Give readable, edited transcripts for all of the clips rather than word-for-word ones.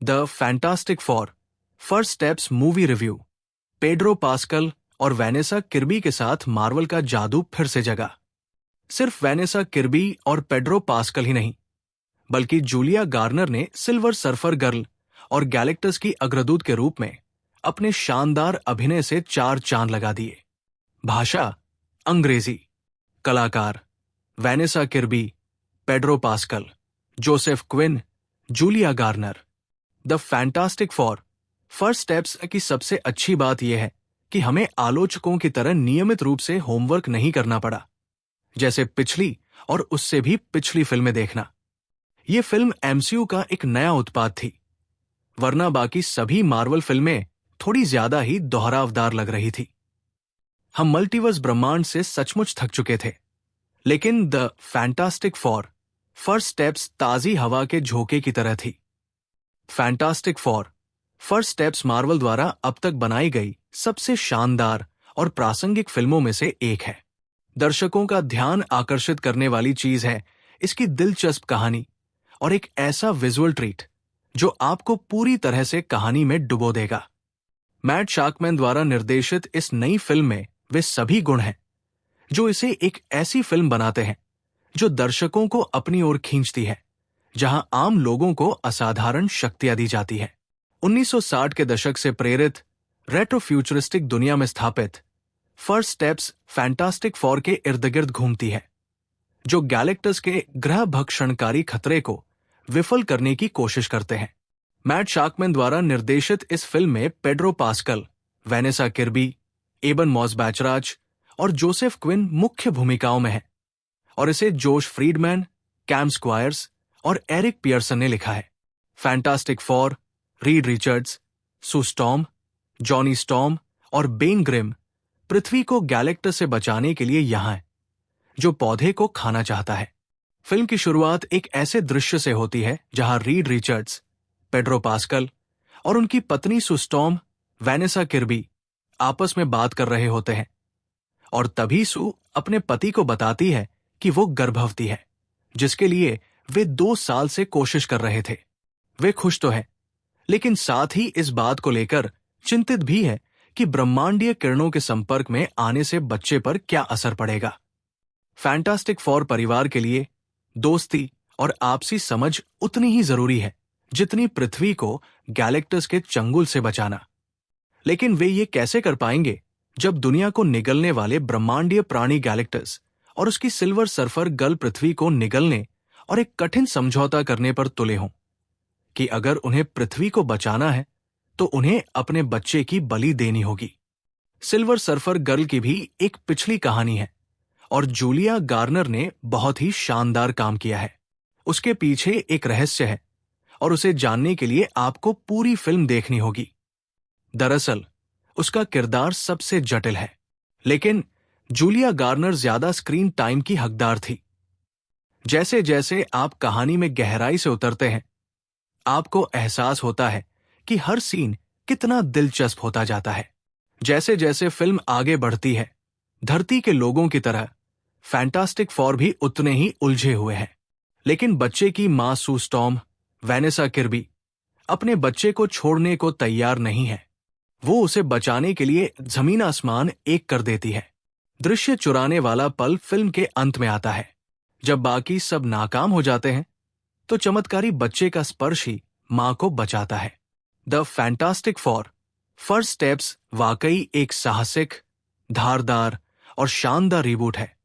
The Fantastic Four First steps movie review. Pedro pascal और Vanessa किर्बी के साथ Marvel का जादू फिर से जगा। सिर्फ वैनेसा किर्बी और पेड्रो पास्कल ही नहीं, बल्कि जूलिया गार्नर ने सिल्वर सर्फर गर्ल और गैलेक्टस की अग्रदूत के रूप में अपने शानदार अभिनय से 4 चांद लगा दिए। भाषा अंग्रेजी, कलाकार Vanessa Kirby, Pedro Pascal, Joseph Quinn, Julia Garner. The Fantastic Four First Steps की सबसे अच्छी बात यह है कि हमें आलोचकों की तरह नियमित रूप से होमवर्क नहीं करना पड़ा, जैसे पिछली और उससे भी पिछली फिल्में देखना। यह फिल्म एमसीयू का एक नया उत्पाद थी, वरना बाकी सभी मार्वल फिल्में थोड़ी ज्यादा ही दोहरावदार लग रही थी। हम मल्टीवर्स ब्रह्मांड से सचमुच थक चुके थे, लेकिन the Fantastic Four First steps ताजी हवा के झोंके की तरह थी। Fantastic Four First steps Marvel द्वारा अब तक बनाई गई सबसे शानदार और प्रासंगिक फिल्मों में से एक है। दर्शकों का ध्यान आकर्षित करने वाली चीज है इसकी दिलचस्प कहानी और एक ऐसा विजुअल ट्रीट जो आपको पूरी तरह से कहानी में डुबो देगा। मैट शाकमैन द्वारा निर्देशित इस नई फिल्म में वे सभी गुण हैं जो इसे एक ऐसी फिल्म बनाते हैं जो दर्शकों को अपनी ओर खींचती है, जहां आम लोगों को असाधारण शक्तियां दी जाती है। 1960 के दशक से प्रेरित रेट्रो फ्यूचरिस्टिक दुनिया में स्थापित फर्स्ट स्टेप्स फैंटास्टिक फोर के इर्द गिर्द घूमती है, जो गैलेक्टस के ग्रह भक्षणकारी खतरे को विफल करने की कोशिश करते हैं। मैट शाकमैन द्वारा निर्देशित इस फिल्म में पेड्रो पास्कल, वैनेसा किर्बी, एबन मॉस-बैचराच और जोसेफ क्विन मुख्य भूमिकाओं में हैं, और इसे जोश फ्रीडमैन, कैम स्क्वायर्स और एरिक पियर्सन ने लिखा है। फैंटास्टिक फोर, रीड रिचर्ड्स, सू स्टॉर्म, जॉनी स्टॉर्म और बेन ग्रिम पृथ्वी को गैलेक्टस से बचाने के लिए यहां है, जो पौधे को खाना चाहता है। फिल्म की शुरुआत एक ऐसे दृश्य से होती है जहां रीड रिचर्ड्स, पेड्रो पास्कल और उनकी पत्नी सू स्टॉर्म, वैनेसा किर्बी आपस में बात कर रहे होते हैं, और तभी सू अपने पति को बताती है कि वो गर्भवती है, जिसके लिए वे 2 साल से कोशिश कर रहे थे। वे खुश तो है, लेकिन साथ ही इस बात को लेकर चिंतित भी है कि ब्रह्मांडीय किरणों के संपर्क में आने से बच्चे पर क्या असर पड़ेगा। फैंटास्टिक फोर परिवार के लिए दोस्ती और आपसी समझ उतनी ही जरूरी है जितनी पृथ्वी को गैलेक्टस के चंगुल से बचाना। लेकिन वे ये कैसे कर पाएंगे जब दुनिया को निगलने वाले ब्रह्मांडीय प्राणी गैलेक्टस और उसकी सिल्वर सर्फर गर्ल पृथ्वी को निगलने और एक कठिन समझौता करने पर तुले हों कि अगर उन्हें पृथ्वी को बचाना है तो उन्हें अपने बच्चे की बलि देनी होगी। सिल्वर सर्फर गर्ल की भी एक पिछली कहानी है और जूलिया गार्नर ने बहुत ही शानदार काम किया है। उसके पीछे एक रहस्य है और उसे जानने के लिए आपको पूरी फिल्म देखनी होगी। दरअसल उसका किरदार सबसे जटिल है, लेकिन जूलिया गार्नर ज्यादा स्क्रीन टाइम की हकदार थी। जैसे जैसे आप कहानी में गहराई से उतरते हैं, आपको एहसास होता है कि हर सीन कितना दिलचस्प होता जाता है। जैसे जैसे फिल्म आगे बढ़ती है, धरती के लोगों की तरह फैंटास्टिक फोर भी उतने ही उलझे हुए हैं। लेकिन बच्चे की मां सू स्टॉर्म, वैनेसा किर्बी, अपने बच्चे को छोड़ने को तैयार नहीं है। वो उसे बचाने के लिए जमीन आसमान एक कर देती है। दृश्य चुराने वाला पल फिल्म के अंत में आता है, जब बाकी सब नाकाम हो जाते हैं तो चमत्कारी बच्चे का स्पर्श ही मां को बचाता है। The Fantastic Four First steps वाकई एक साहसिक, धारदार और शानदार रिबूट है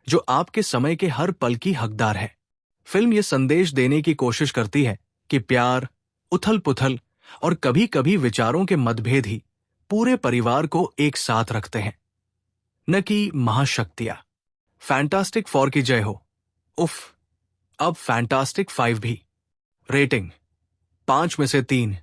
जो आपके समय के हर पल की हकदार है। फिल्म ये संदेश देने की कोशिश करती है कि प्यार, उथल-पुथल और कभी-कभी विचारों के मतभेद ही पूरे परिवार को एक साथ रखते हैं, न कि महाशक्तियां। फैंटास्टिक फोर की जय हो। उफ, अब फैंटास्टिक 5 भी। रेटिंग 5 में से 3।